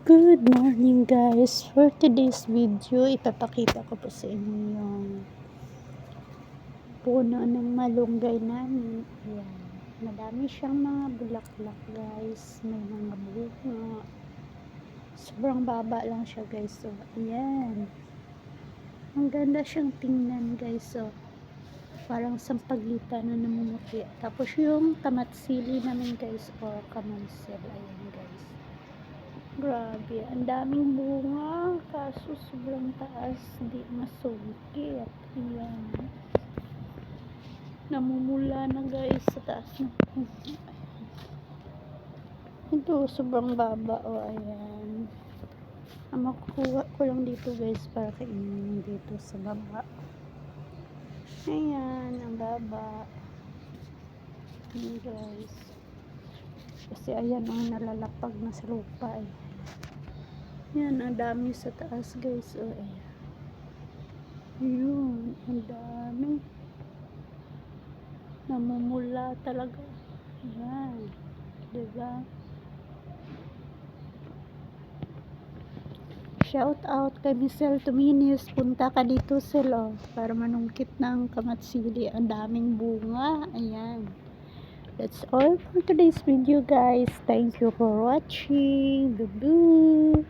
Good morning guys! For today's video, ipapakita ko po sa inyo yung puno ng malunggay namin. Ayan. Madami siyang mga bulaklak guys. May mga bunga. Sobrang baba lang siya guys. So, ayan. Ang ganda siyang tingnan guys. So, parang sampagitan na namumuti. Tapos yung kamatsili namin guys. O kamansel. Ayan guys. Grabe, ang daming bunga, kaso sobrang taas, di masungkit. Ayan. Namumula na guys sa taas ng puno. Ito, sobrang baba. O, ayan. Ang makukuha ko lang dito guys para kainin dito sa baba. Ayan, ang baba. Ayan guys. Kasi ayan, ang nalalapag na sa lupa eh. Yan, ang dami sa taas guys. O, ayan. Yun, ang dami. Namumula talaga. Ayan. Diba? Shout out kay Michelle Tuminis. Punta ka dito sila para manungkit ng kamatsili. Ang daming bunga. Ayan. That's all for today's video guys. Thank you for watching. Bye-bye.